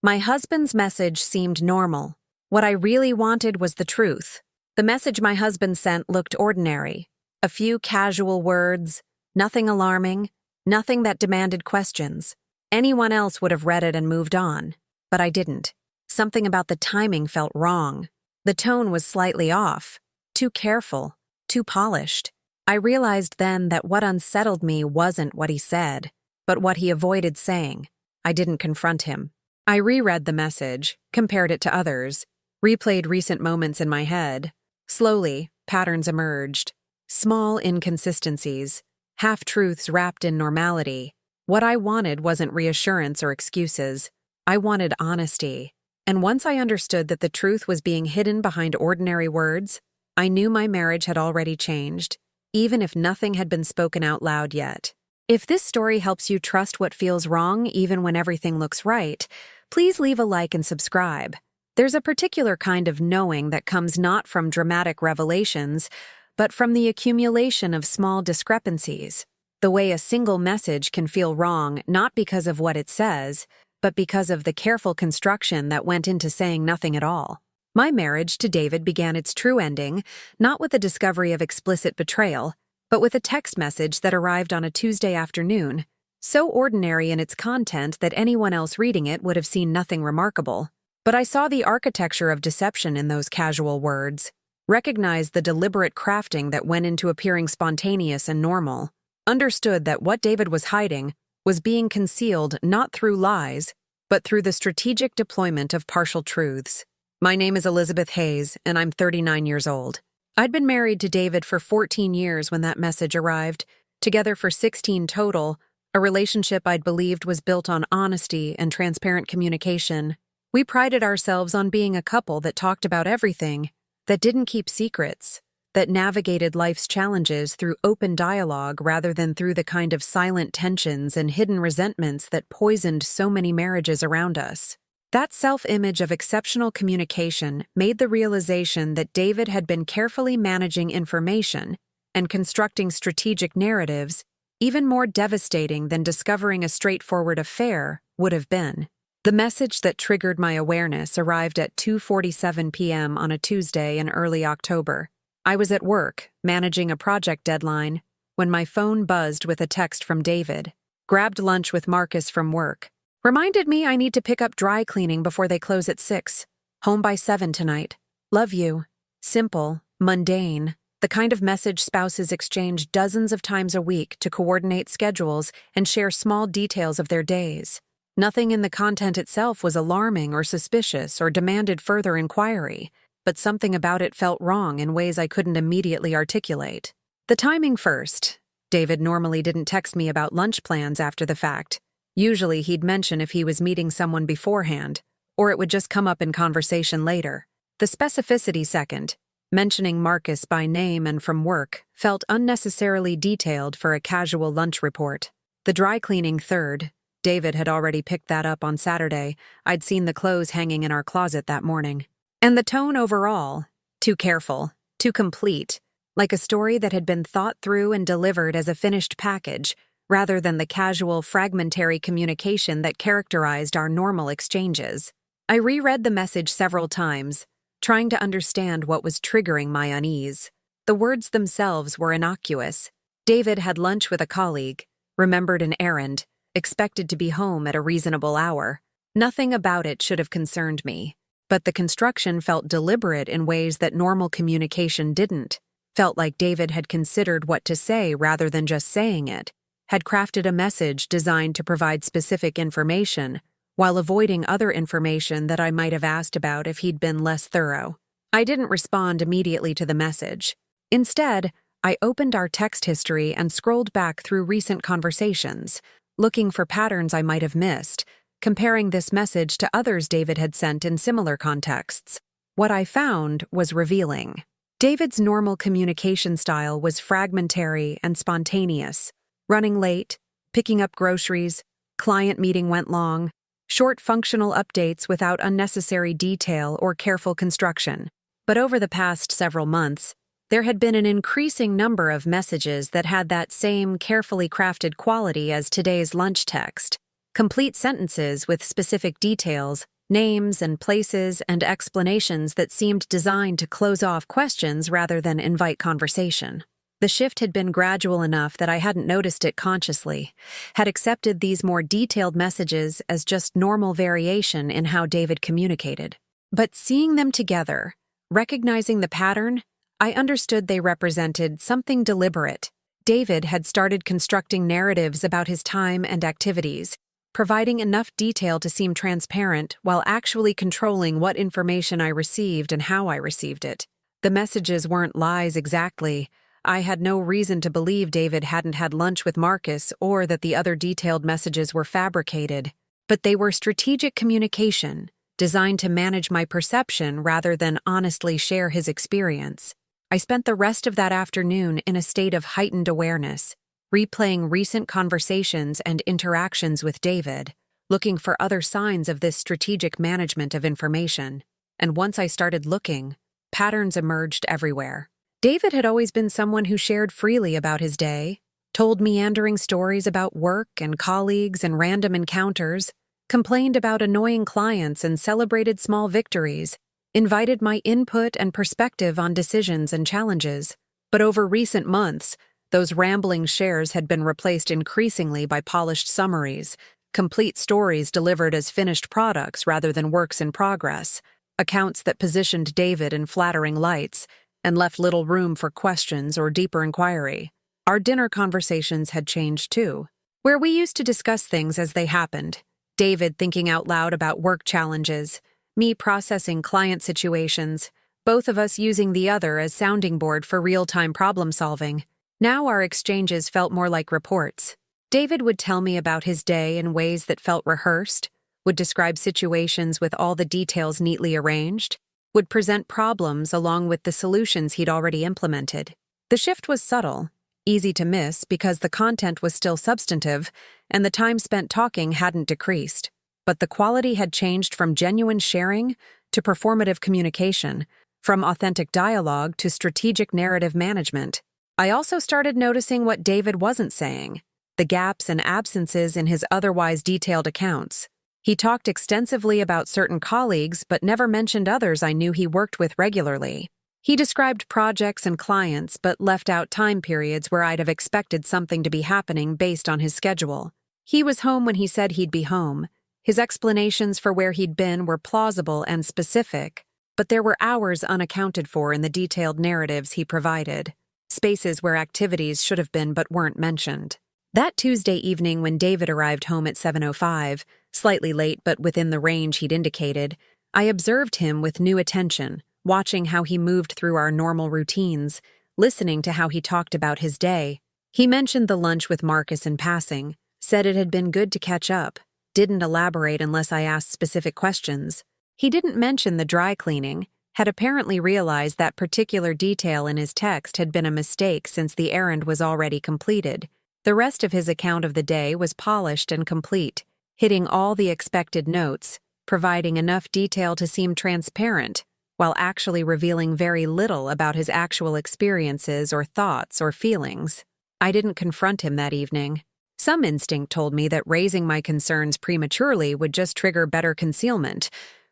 My husband's message seemed normal. What I really wanted was the truth. The message my husband sent looked ordinary. A few casual words, nothing alarming, nothing that demanded questions. Anyone else would have read it and moved on, but I didn't. Something about the timing felt wrong. The tone was slightly off, too careful, too polished. I realized then that what unsettled me wasn't what he said, but what he avoided saying. I didn't confront him. I reread the message, compared it to others, replayed recent moments in my head. Slowly, patterns emerged. Small inconsistencies, half-truths wrapped in normality. What I wanted wasn't reassurance or excuses. I wanted honesty. And once I understood that the truth was being hidden behind ordinary words, I knew my marriage had already changed, even if nothing had been spoken out loud yet. If this story helps you trust what feels wrong even when everything looks right, please leave a like and subscribe. There's a particular kind of knowing that comes not from dramatic revelations, but from the accumulation of small discrepancies. The way a single message can feel wrong not because of what it says, but because of the careful construction that went into saying nothing at all. My marriage to David began its true ending, not with the discovery of explicit betrayal, but with a text message that arrived on a Tuesday afternoon, so ordinary in its content that anyone else reading it would have seen nothing remarkable. But I saw the architecture of deception in those casual words, recognized the deliberate crafting that went into appearing spontaneous and normal, understood that what David was hiding was being concealed not through lies, but through the strategic deployment of partial truths. My name is Elizabeth Hayes, and I'm 39 years old. I'd been married to David for 14 years when that message arrived, together for 16 total, a relationship I'd believed was built on honesty and transparent communication. We prided ourselves on being a couple that talked about everything, that didn't keep secrets, that navigated life's challenges through open dialogue rather than through the kind of silent tensions and hidden resentments that poisoned so many marriages around us. That self-image of exceptional communication made the realization that David had been carefully managing information and constructing strategic narratives even more devastating than discovering a straightforward affair would have been. The message that triggered my awareness arrived at 2:47 p.m. on a Tuesday in early October. I was at work, managing a project deadline, when my phone buzzed with a text from David. Grabbed lunch with Marcus from work. Reminded me I need to pick up dry cleaning before they close at 6. Home by 7 tonight. Love you. Simple, mundane, the kind of message spouses exchange dozens of times a week to coordinate schedules and share small details of their days. Nothing in the content itself was alarming or suspicious or demanded further inquiry, but something about it felt wrong in ways I couldn't immediately articulate. The timing first. David normally didn't text me about lunch plans after the fact. Usually he'd mention if he was meeting someone beforehand, or it would just come up in conversation later. The specificity second, mentioning Marcus by name and from work, felt unnecessarily detailed for a casual lunch report. The dry cleaning third. David had already picked that up on Saturday. I'd seen the clothes hanging in our closet that morning. And the tone overall, too careful, too complete, like a story that had been thought through and delivered as a finished package, rather than the casual, fragmentary communication that characterized our normal exchanges. I reread the message several times, trying to understand what was triggering my unease. The words themselves were innocuous. David had lunch with a colleague, remembered an errand, expected to be home at a reasonable hour. Nothing about it should have concerned me, but the construction felt deliberate in ways that normal communication didn't. Felt like David had considered what to say rather than just saying it, had crafted a message designed to provide specific information, while avoiding other information that I might have asked about if he'd been less thorough. I didn't respond immediately to the message. Instead, I opened our text history and scrolled back through recent conversations, looking for patterns I might have missed, comparing this message to others David had sent in similar contexts. What I found was revealing. David's normal communication style was fragmentary and spontaneous. Running late, picking up groceries, client meeting went long, short functional updates without unnecessary detail or careful construction. But over the past several months, there had been an increasing number of messages that had that same carefully crafted quality as today's lunch text. Complete sentences with specific details, names and places and explanations that seemed designed to close off questions rather than invite conversation. The shift had been gradual enough that I hadn't noticed it consciously, had accepted these more detailed messages as just normal variation in how David communicated. But seeing them together, recognizing the pattern, I understood they represented something deliberate. David had started constructing narratives about his time and activities, providing enough detail to seem transparent while actually controlling what information I received and how I received it. The messages weren't lies exactly. I had no reason to believe David hadn't had lunch with Marcus or that the other detailed messages were fabricated. But they were strategic communication, designed to manage my perception rather than honestly share his experience. I spent the rest of that afternoon in a state of heightened awareness, replaying recent conversations and interactions with David, looking for other signs of this strategic management of information. And once I started looking, patterns emerged everywhere. David had always been someone who shared freely about his day, told meandering stories about work and colleagues and random encounters, complained about annoying clients and celebrated small victories, invited my input and perspective on decisions and challenges. But over recent months, those rambling shares had been replaced increasingly by polished summaries, complete stories delivered as finished products rather than works in progress, accounts that positioned David in flattering lights and left little room for questions or deeper inquiry. Our dinner conversations had changed too. Where we used to discuss things as they happened, David thinking out loud about work challenges, me processing client situations, both of us using the other as sounding board for real-time problem-solving. Now our exchanges felt more like reports. David would tell me about his day in ways that felt rehearsed, would describe situations with all the details neatly arranged, would present problems along with the solutions he'd already implemented. The shift was subtle, easy to miss because the content was still substantive and the time spent talking hadn't decreased. But the quality had changed from genuine sharing to performative communication, from authentic dialogue to strategic narrative management. I also started noticing what David wasn't saying, the gaps and absences in his otherwise detailed accounts. He talked extensively about certain colleagues but never mentioned others I knew he worked with regularly. He described projects and clients but left out time periods where I'd have expected something to be happening based on his schedule. He was home when he said he'd be home. His explanations for where he'd been were plausible and specific, but there were hours unaccounted for in the detailed narratives he provided, spaces where activities should have been but weren't mentioned. That Tuesday evening when David arrived home at 7:05, slightly late but within the range he'd indicated, I observed him with new attention, watching how he moved through our normal routines, listening to how he talked about his day. He mentioned the lunch with Marcus in passing, said it had been good to catch up, didn't elaborate unless I asked specific questions. He didn't mention the dry cleaning, had apparently realized that particular detail in his text had been a mistake since the errand was already completed. The rest of his account of the day was polished and complete, hitting all the expected notes, providing enough detail to seem transparent, while actually revealing very little about his actual experiences or thoughts or feelings. I didn't confront him that evening. Some instinct told me that raising my concerns prematurely would just trigger better concealment,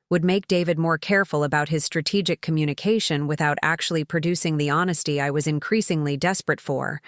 would make David more careful about his strategic communication without actually producing the honesty I was increasingly desperate for.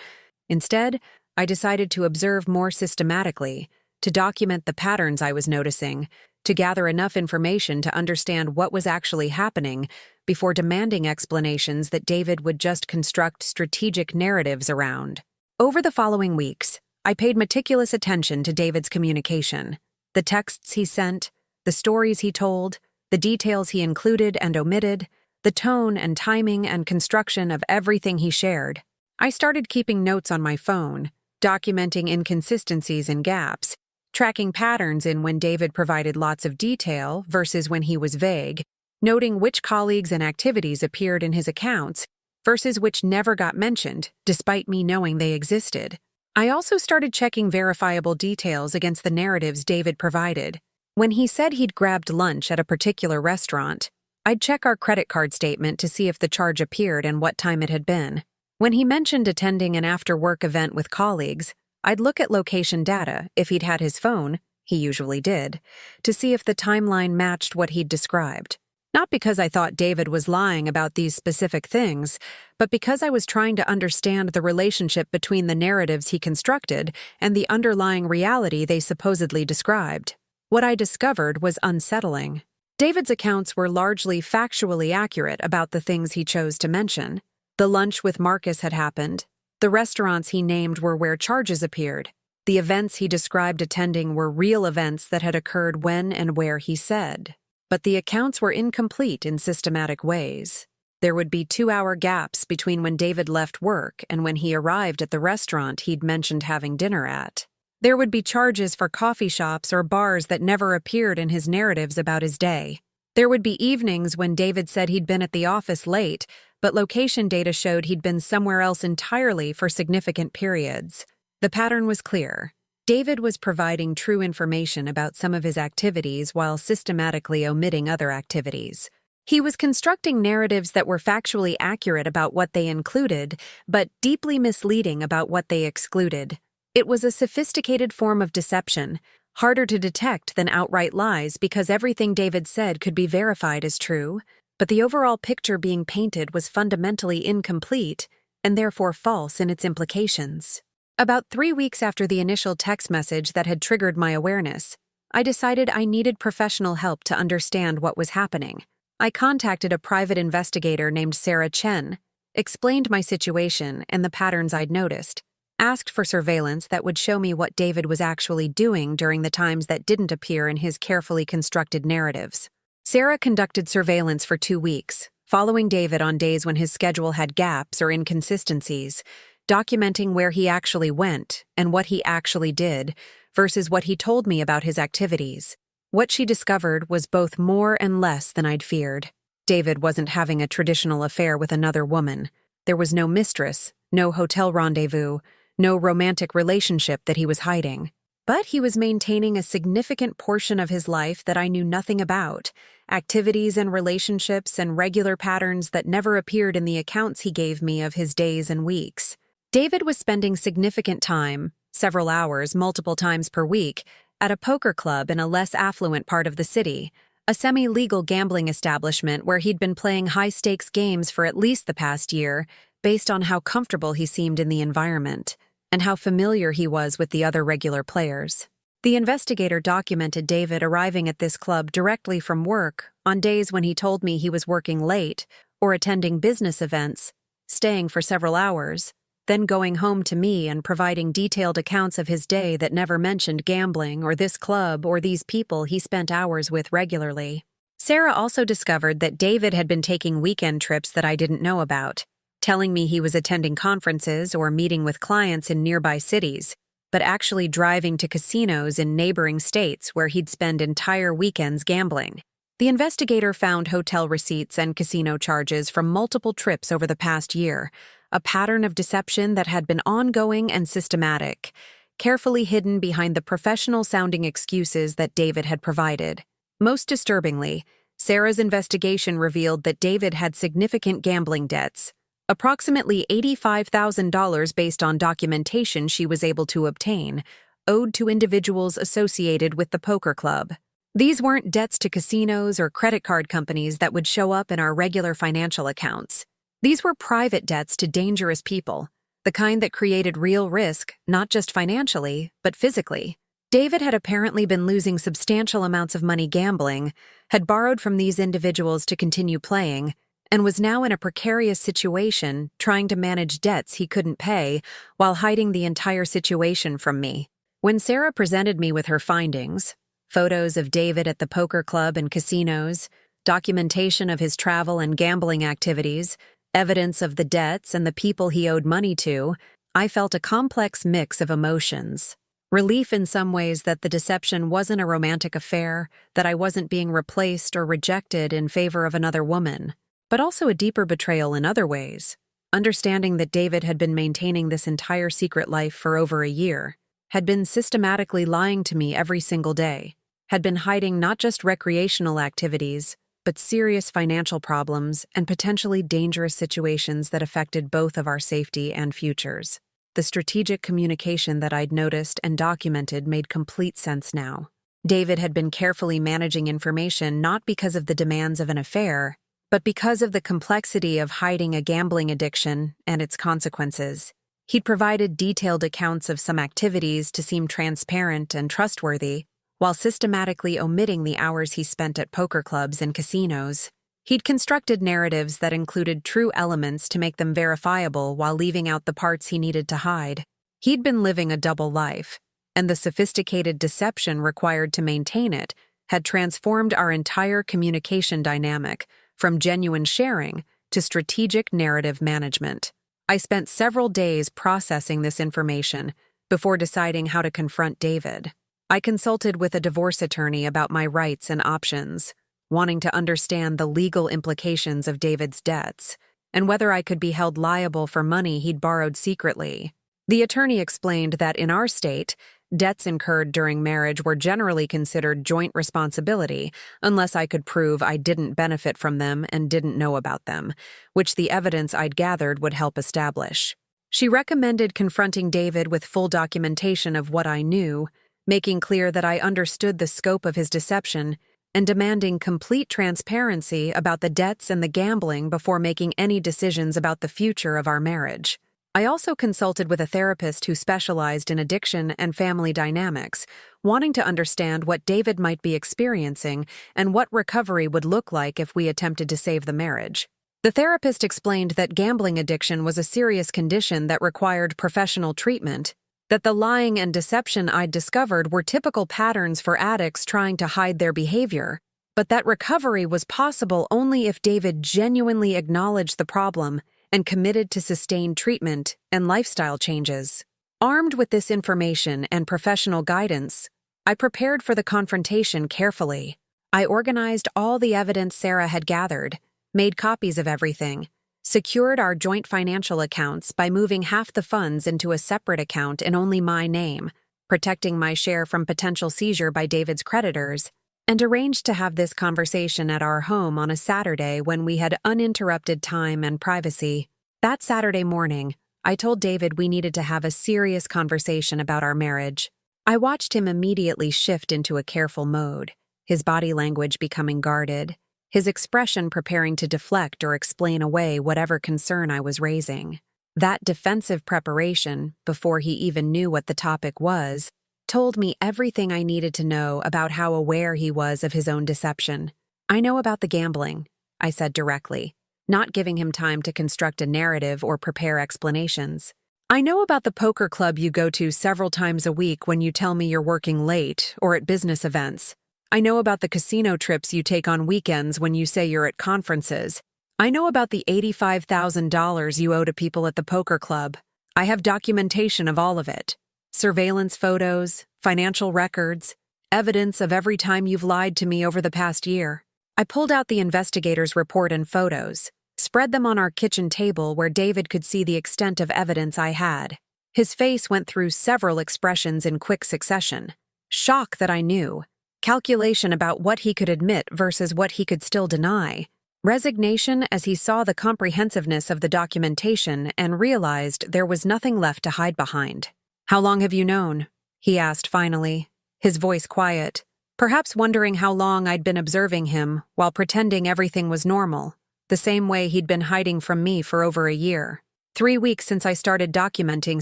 Instead, I decided to observe more systematically, to document the patterns I was noticing, to gather enough information to understand what was actually happening before demanding explanations that David would just construct strategic narratives around. Over the following weeks, I paid meticulous attention to David's communication, the texts he sent, the stories he told, the details he included and omitted, the tone and timing and construction of everything he shared. I started keeping notes on my phone, documenting inconsistencies and gaps, tracking patterns in when David provided lots of detail versus when he was vague, noting which colleagues and activities appeared in his accounts versus which never got mentioned, despite me knowing they existed. I also started checking verifiable details against the narratives David provided. When he said he'd grabbed lunch at a particular restaurant, I'd check our credit card statement to see if the charge appeared and what time it had been. When he mentioned attending an after-work event with colleagues, I'd look at location data, if he'd had his phone, he usually did, to see if the timeline matched what he'd described. Not because I thought David was lying about these specific things, but because I was trying to understand the relationship between the narratives he constructed and the underlying reality they supposedly described. What I discovered was unsettling. David's accounts were largely factually accurate about the things he chose to mention. The lunch with Marcus had happened. The restaurants he named were where charges appeared. The events he described attending were real events that had occurred when and where he said. But the accounts were incomplete in systematic ways. There would be 2-hour gaps between when David left work and when he arrived at the restaurant he'd mentioned having dinner at. There would be charges for coffee shops or bars that never appeared in his narratives about his day. There would be evenings when David said he'd been at the office late, but location data showed he'd been somewhere else entirely for significant periods. The pattern was clear. David was providing true information about some of his activities while systematically omitting other activities. He was constructing narratives that were factually accurate about what they included, but deeply misleading about what they excluded. It was a sophisticated form of deception, harder to detect than outright lies because everything David said could be verified as true, but the overall picture being painted was fundamentally incomplete and therefore false in its implications. About 3 weeks after the initial text message that had triggered my awareness, I decided I needed professional help to understand what was happening. I contacted a private investigator named Sarah Chen, explained my situation and the patterns I'd noticed, asked for surveillance that would show me what David was actually doing during the times that didn't appear in his carefully constructed narratives. Sarah conducted surveillance for 2 weeks, following David on days when his schedule had gaps or inconsistencies, documenting where he actually went and what he actually did versus what he told me about his activities. What she discovered was both more and less than I'd feared. David wasn't having a traditional affair with another woman. There was no mistress, no hotel rendezvous, no romantic relationship that he was hiding. But he was maintaining a significant portion of his life that I knew nothing about, activities and relationships and regular patterns that never appeared in the accounts he gave me of his days and weeks. David was spending significant time, several hours, multiple times per week, at a poker club in a less affluent part of the city, a semi-legal gambling establishment where he'd been playing high-stakes games for at least the past year, based on how comfortable he seemed in the environment, and how familiar he was with the other regular players. The investigator documented David arriving at this club directly from work on days when he told me he was working late or attending business events, staying for several hours, then going home to me and providing detailed accounts of his day that never mentioned gambling or this club or these people he spent hours with regularly. Sarah also discovered that David had been taking weekend trips that I didn't know about, telling me he was attending conferences or meeting with clients in nearby cities, but actually driving to casinos in neighboring states where he'd spend entire weekends gambling. The investigator found hotel receipts and casino charges from multiple trips over the past year, a pattern of deception that had been ongoing and systematic, carefully hidden behind the professional-sounding excuses that David had provided. Most disturbingly, Sarah's investigation revealed that David had significant gambling debts, approximately $85,000 based on documentation she was able to obtain, owed to individuals associated with the poker club. These weren't debts to casinos or credit card companies that would show up in our regular financial accounts. These were private debts to dangerous people, the kind that created real risk, not just financially, but physically. David had apparently been losing substantial amounts of money gambling, had borrowed from these individuals to continue playing, and was now in a precarious situation trying to manage debts he couldn't pay while hiding the entire situation from me. When Sarah presented me with her findings, photos of David at the poker club and casinos, documentation of his travel and gambling activities, evidence of the debts and the people he owed money to, I felt a complex mix of emotions. Relief in some ways that the deception wasn't a romantic affair, that I wasn't being replaced or rejected in favor of another woman, but also a deeper betrayal in other ways. Understanding that David had been maintaining this entire secret life for over a year, had been systematically lying to me every single day, had been hiding not just recreational activities, but serious financial problems and potentially dangerous situations that affected both of our safety and futures. The strategic communication that I'd noticed and documented made complete sense now. David had been carefully managing information not because of the demands of an affair, but because of the complexity of hiding a gambling addiction and its consequences. He'd provided detailed accounts of some activities to seem transparent and trustworthy, while systematically omitting the hours he spent at poker clubs and casinos. He'd constructed narratives that included true elements to make them verifiable while leaving out the parts he needed to hide. He'd been living a double life, and the sophisticated deception required to maintain it had transformed our entire communication dynamic from genuine sharing to strategic narrative management. I spent several days processing this information before deciding how to confront David. I consulted with a divorce attorney about my rights and options, wanting to understand the legal implications of David's debts and whether I could be held liable for money he'd borrowed secretly. The attorney explained that in our state, debts incurred during marriage were generally considered joint responsibility unless I could prove I didn't benefit from them and didn't know about them, which the evidence I'd gathered would help establish. She recommended confronting David with full documentation of what I knew, making clear that I understood the scope of his deception, and demanding complete transparency about the debts and the gambling before making any decisions about the future of our marriage. I also consulted with a therapist who specialized in addiction and family dynamics, wanting to understand what David might be experiencing and what recovery would look like if we attempted to save the marriage. The therapist explained that gambling addiction was a serious condition that required professional treatment, that the lying and deception I'd discovered were typical patterns for addicts trying to hide their behavior, but that recovery was possible only if David genuinely acknowledged the problem and committed to sustained treatment and lifestyle changes. Armed with this information and professional guidance, I prepared for the confrontation carefully. I organized all the evidence Sarah had gathered, made copies of everything, secured our joint financial accounts by moving half the funds into a separate account in only my name, protecting my share from potential seizure by David's creditors, and arranged to have this conversation at our home on a Saturday when we had uninterrupted time and privacy. That Saturday morning, I told David we needed to have a serious conversation about our marriage. I watched him immediately shift into a careful mode, his body language becoming guarded, his expression preparing to deflect or explain away whatever concern I was raising. That defensive preparation, before he even knew what the topic was, told me everything I needed to know about how aware he was of his own deception. "I know about the gambling," I said directly, not giving him time to construct a narrative or prepare explanations. "I know about the poker club you go to several times a week when you tell me you're working late or at business events. I know about the casino trips you take on weekends when you say you're at conferences. I know about the $85,000 you owe to people at the poker club. I have documentation of all of it. Surveillance photos, financial records, evidence of every time you've lied to me over the past year." I pulled out the investigator's report and photos, spread them on our kitchen table where David could see the extent of evidence I had. His face went through several expressions in quick succession. Shock that I knew, calculation about what he could admit versus what he could still deny, resignation as he saw the comprehensiveness of the documentation and realized there was nothing left to hide behind. "How long have you known?" he asked finally, his voice quiet, perhaps wondering how long I'd been observing him while pretending everything was normal, the same way he'd been hiding from me for over a year. 3 weeks since I started documenting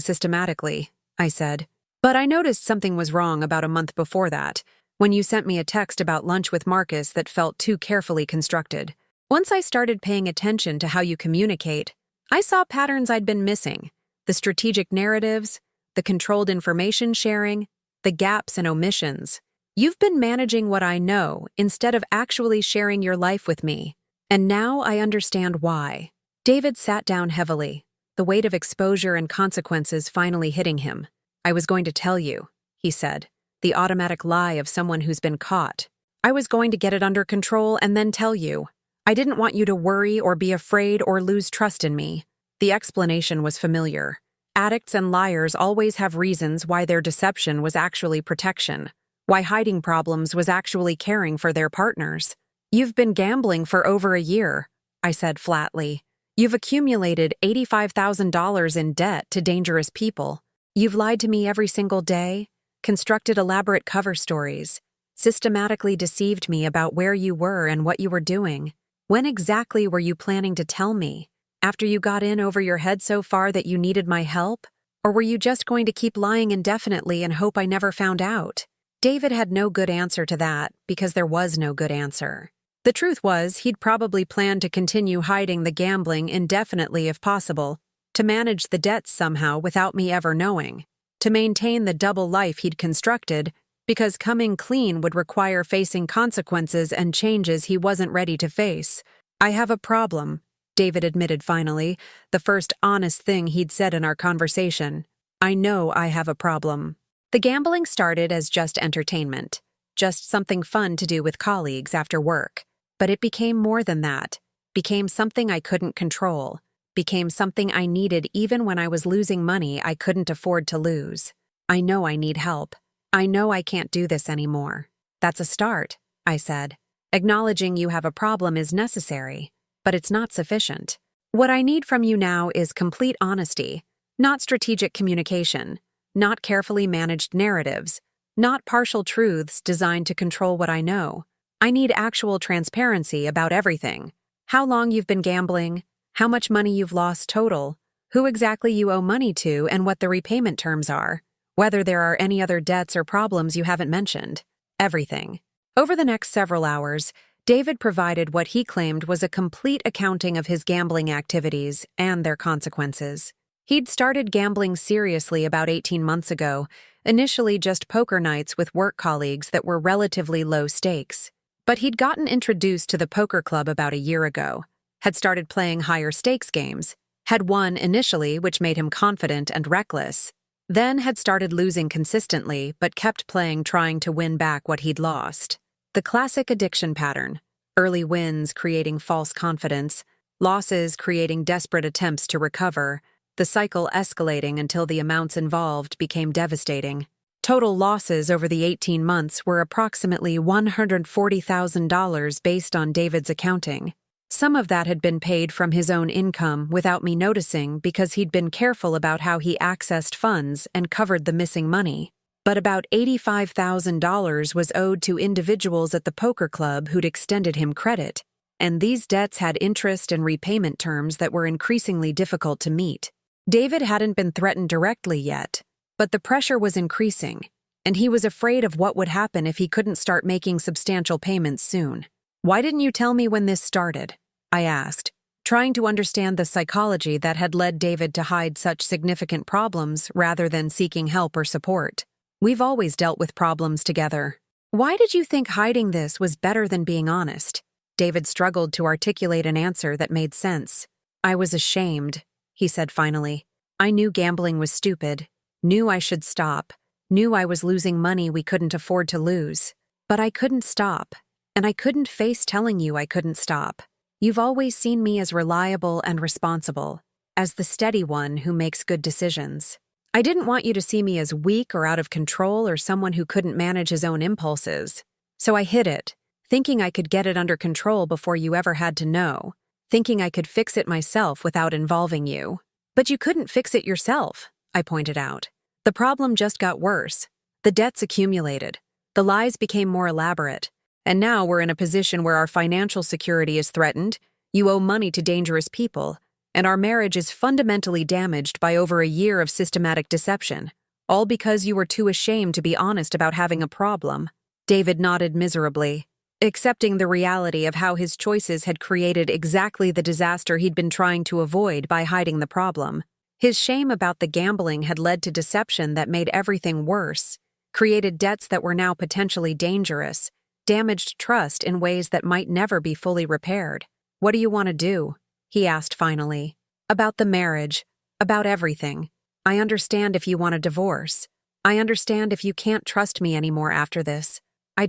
systematically," I said. "But I noticed something was wrong about a month before that, when you sent me a text about lunch with Marcus that felt too carefully constructed. Once I started paying attention to how you communicate, I saw patterns I'd been missing, the strategic narratives, the controlled information sharing, the gaps and omissions. You've been managing what I know instead of actually sharing your life with me, and now I understand why." David sat down heavily, the weight of exposure and consequences finally hitting him. "I was going to tell you," he said, the automatic lie of someone who's been caught. "I was going to get it under control and then tell you. I didn't want you to worry or be afraid or lose trust in me." The explanation was familiar. Addicts and liars always have reasons why their deception was actually protection, why hiding problems was actually caring for their partners. "You've been gambling for over a year," I said flatly. "You've accumulated $85,000 in debt to dangerous people. You've lied to me every single day, constructed elaborate cover stories, systematically deceived me about where you were and what you were doing. When exactly were you planning to tell me? After you got in over your head so far that you needed my help? Or were you just going to keep lying indefinitely and hope I never found out? David had no good answer to that because there was no good answer. The truth was, he'd probably planned to continue hiding the gambling indefinitely if possible, to manage the debts somehow without me ever knowing, to maintain the double life he'd constructed, because coming clean would require facing consequences and changes he wasn't ready to face. I have a problem, David admitted finally, the first honest thing he'd said in our conversation. I know I have a problem. The gambling started as just entertainment, just something fun to do with colleagues after work. But it became more than that, became something I couldn't control, became something I needed even when I was losing money I couldn't afford to lose. I know I need help. I know I can't do this anymore. That's a start, I said. Acknowledging you have a problem is necessary, but it's not sufficient. What I need from you now is complete honesty, not strategic communication, not carefully managed narratives, not partial truths designed to control what I know. I need actual transparency about everything. How long you've been gambling, how much money you've lost total, who exactly you owe money to and what the repayment terms are, whether there are any other debts or problems you haven't mentioned. Everything. Over the next several hours, David provided what he claimed was a complete accounting of his gambling activities and their consequences. He'd started gambling seriously about 18 months ago, initially just poker nights with work colleagues that were relatively low stakes. But he'd gotten introduced to the poker club about a year ago, had started playing higher stakes games, had won initially, which made him confident and reckless, then had started losing consistently but kept playing trying to win back what he'd lost. The classic addiction pattern: early wins creating false confidence, losses creating desperate attempts to recover, the cycle escalating until the amounts involved became devastating. Total losses over the 18 months were approximately $140,000 based on David's accounting. Some of that had been paid from his own income without me noticing because he'd been careful about how he accessed funds and covered the missing money. But about $85,000 was owed to individuals at the poker club who'd extended him credit, and these debts had interest and repayment terms that were increasingly difficult to meet. David hadn't been threatened directly yet, but the pressure was increasing, and he was afraid of what would happen if he couldn't start making substantial payments soon. Why didn't you tell me when this started? I asked, trying to understand the psychology that had led David to hide such significant problems rather than seeking help or support. We've always dealt with problems together. Why did you think hiding this was better than being honest? David struggled to articulate an answer that made sense. I was ashamed, he said finally. I knew gambling was stupid, knew I should stop, knew I was losing money we couldn't afford to lose. But I couldn't stop, and I couldn't face telling you I couldn't stop. You've always seen me as reliable and responsible, as the steady one who makes good decisions. I didn't want you to see me as weak or out of control or someone who couldn't manage his own impulses. So I hid it, thinking I could get it under control before you ever had to know, thinking I could fix it myself without involving you. But you couldn't fix it yourself, I pointed out. The problem just got worse. The debts accumulated. The lies became more elaborate. And now we're in a position where our financial security is threatened, you owe money to dangerous people, and our marriage is fundamentally damaged by over a year of systematic deception, all because you were too ashamed to be honest about having a problem. David nodded miserably, accepting the reality of how his choices had created exactly the disaster he'd been trying to avoid by hiding the problem. His shame about the gambling had led to deception that made everything worse, created debts that were now potentially dangerous, damaged trust in ways that might never be fully repaired. What do you want to do? He asked finally. About the marriage, about everything. I understand if you want a divorce. I understand if you can't trust me anymore after this. I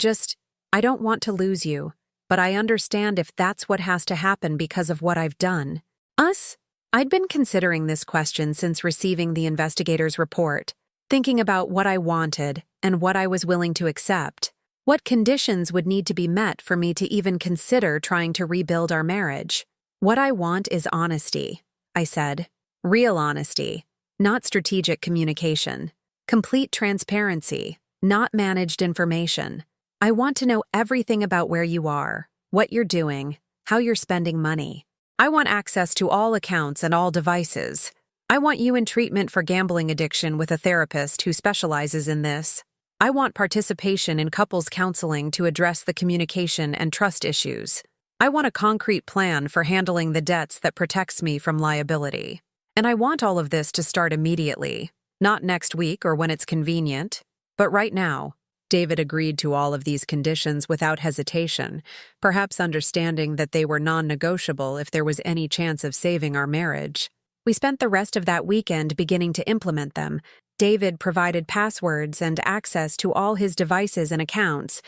don't want to lose you, but I understand if that's what has to happen because of what I've done. Us? I'd been considering this question since receiving the investigator's report, thinking about what I wanted and what I was willing to accept. What conditions would need to be met for me to even consider trying to rebuild our marriage? What I want is honesty, I said. Real honesty, not strategic communication. Complete transparency, not managed information. I want to know everything about where you are, what you're doing, how you're spending money. I want access to all accounts and all devices. I want you in treatment for gambling addiction with a therapist who specializes in this. I want participation in couples counseling to address the communication and trust issues. I want a concrete plan for handling the debts that protects me from liability. And I want all of this to start immediately, not next week or when it's convenient, but right now. David agreed to all of these conditions without hesitation, perhaps understanding that they were non-negotiable if there was any chance of saving our marriage. We spent the rest of that weekend beginning to implement them. David provided passwords and access to all his devices and accounts.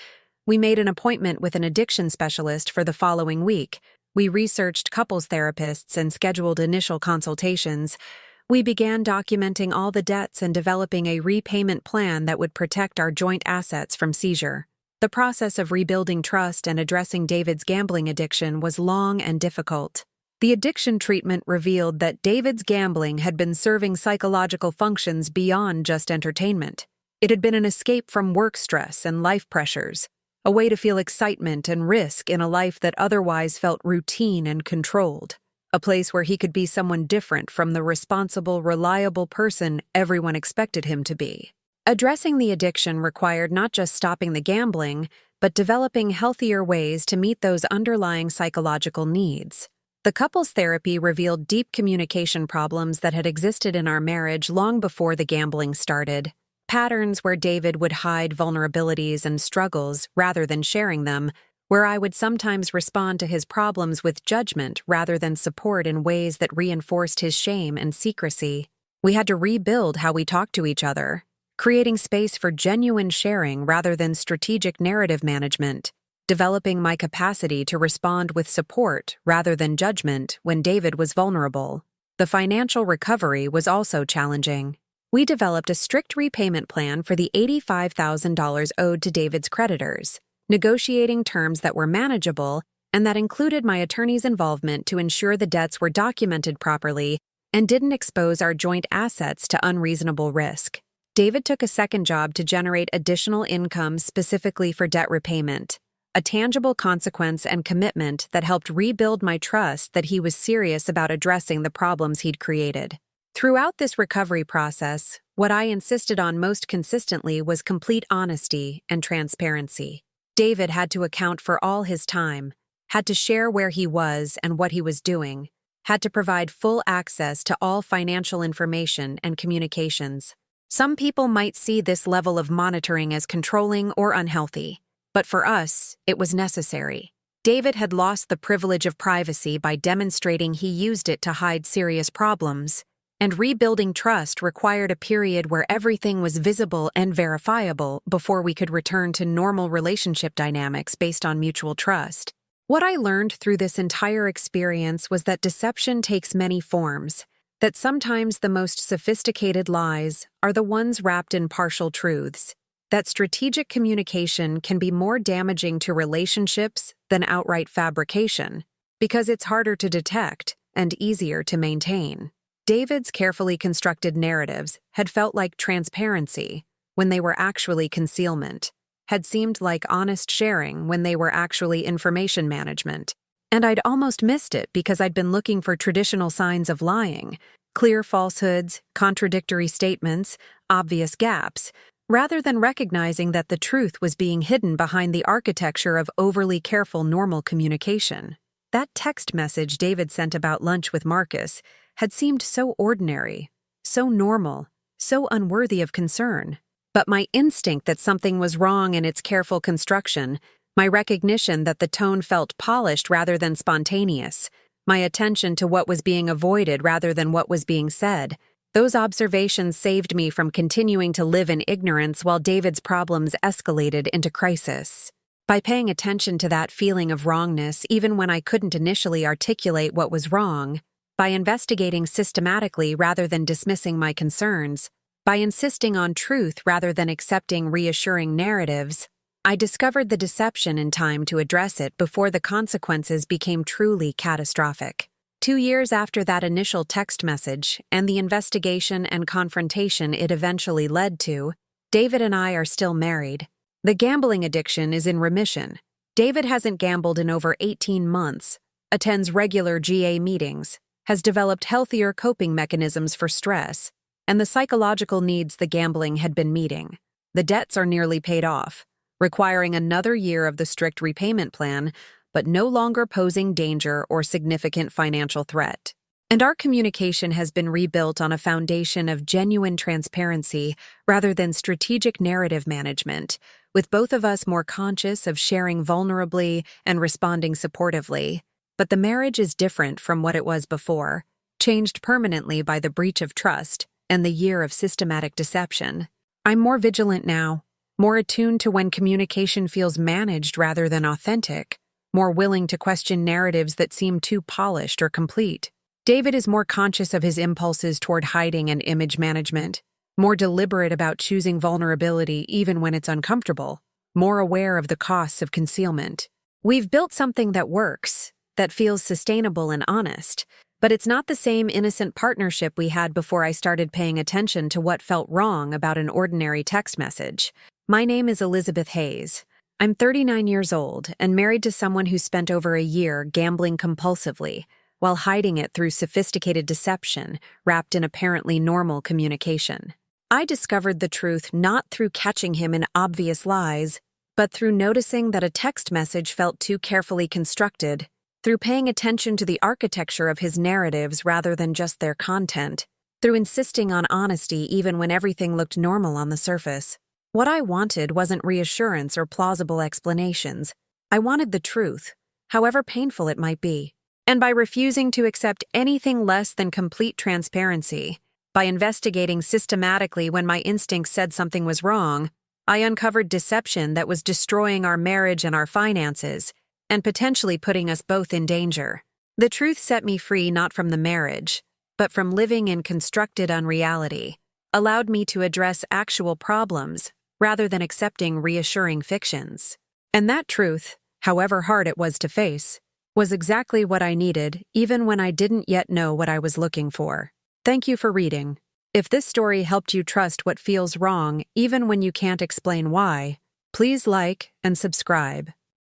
We made an appointment with an addiction specialist for the following week. We researched couples therapists and scheduled initial consultations. We began documenting all the debts and developing a repayment plan that would protect our joint assets from seizure. The process of rebuilding trust and addressing David's gambling addiction was long and difficult. The addiction treatment revealed that David's gambling had been serving psychological functions beyond just entertainment. It had been an escape from work stress and life pressures, a way to feel excitement and risk in a life that otherwise felt routine and controlled. A place where he could be someone different from the responsible, reliable person everyone expected him to be. Addressing the addiction required not just stopping the gambling, but developing healthier ways to meet those underlying psychological needs. The couples therapy revealed deep communication problems that had existed in our marriage long before the gambling started. Patterns where David would hide vulnerabilities and struggles rather than sharing them, where I would sometimes respond to his problems with judgment rather than support in ways that reinforced his shame and secrecy. We had to rebuild how we talked to each other, creating space for genuine sharing rather than strategic narrative management, developing my capacity to respond with support rather than judgment when David was vulnerable. The financial recovery was also challenging. We developed a strict repayment plan for the $85,000 owed to David's creditors, negotiating terms that were manageable and that included my attorney's involvement to ensure the debts were documented properly and didn't expose our joint assets to unreasonable risk. David took a second job to generate additional income specifically for debt repayment, a tangible consequence and commitment that helped rebuild my trust that he was serious about addressing the problems he'd created. Throughout this recovery process, what I insisted on most consistently was complete honesty and transparency. David had to account for all his time, had to share where he was and what he was doing, had to provide full access to all financial information and communications. Some people might see this level of monitoring as controlling or unhealthy, but for us, it was necessary. David had lost the privilege of privacy by demonstrating he used it to hide serious problems, and rebuilding trust required a period where everything was visible and verifiable before we could return to normal relationship dynamics based on mutual trust. What I learned through this entire experience was that deception takes many forms, that sometimes the most sophisticated lies are the ones wrapped in partial truths, that strategic communication can be more damaging to relationships than outright fabrication, because it's harder to detect and easier to maintain. David's carefully constructed narratives had felt like transparency when they were actually concealment, had seemed like honest sharing when they were actually information management, and I'd almost missed it because I'd been looking for traditional signs of lying, clear falsehoods, contradictory statements, obvious gaps, rather than recognizing that the truth was being hidden behind the architecture of overly careful normal communication. That text message David sent about lunch with Marcus had seemed so ordinary, so normal, so unworthy of concern. But my instinct that something was wrong in its careful construction, my recognition that the tone felt polished rather than spontaneous, my attention to what was being avoided rather than what was being said, those observations saved me from continuing to live in ignorance while David's problems escalated into crisis. By paying attention to that feeling of wrongness even when I couldn't initially articulate what was wrong, by investigating systematically rather than dismissing my concerns, by insisting on truth rather than accepting reassuring narratives, I discovered the deception in time to address it before the consequences became truly catastrophic. 2 years after that initial text message and the investigation and confrontation it eventually led to, David and I are still married. The gambling addiction is in remission. David hasn't gambled in over 18 months, attends regular GA meetings, has developed healthier coping mechanisms for stress, and the psychological needs the gambling had been meeting. The debts are nearly paid off, requiring another year of the strict repayment plan, but no longer posing danger or significant financial threat. And our communication has been rebuilt on a foundation of genuine transparency rather than strategic narrative management, with both of us more conscious of sharing vulnerably and responding supportively. But the marriage is different from what it was before, changed permanently by the breach of trust and the year of systematic deception. I'm more vigilant now, more attuned to when communication feels managed rather than authentic, more willing to question narratives that seem too polished or complete. David is more conscious of his impulses toward hiding and image management, more deliberate about choosing vulnerability even when it's uncomfortable, more aware of the costs of concealment. We've built something that works, that feels sustainable and honest, but it's not the same innocent partnership we had before I started paying attention to what felt wrong about an ordinary text message. My name is Elizabeth Hayes. I'm 39 years old and married to someone who spent over a year gambling compulsively, while hiding it through sophisticated deception wrapped in apparently normal communication. I discovered the truth not through catching him in obvious lies, but through noticing that a text message felt too carefully constructed, through paying attention to the architecture of his narratives rather than just their content, through insisting on honesty even when everything looked normal on the surface. What I wanted wasn't reassurance or plausible explanations. I wanted the truth, however painful it might be. And by refusing to accept anything less than complete transparency, by investigating systematically when my instincts said something was wrong, I uncovered deception that was destroying our marriage and our finances, and potentially putting us both in danger. The truth set me free not from the marriage, but from living in constructed unreality, allowed me to address actual problems rather than accepting reassuring fictions. And that truth, however hard it was to face, was exactly what I needed, even when I didn't yet know what I was looking for. Thank you for reading. If this story helped you trust what feels wrong, even when you can't explain why, please like and subscribe.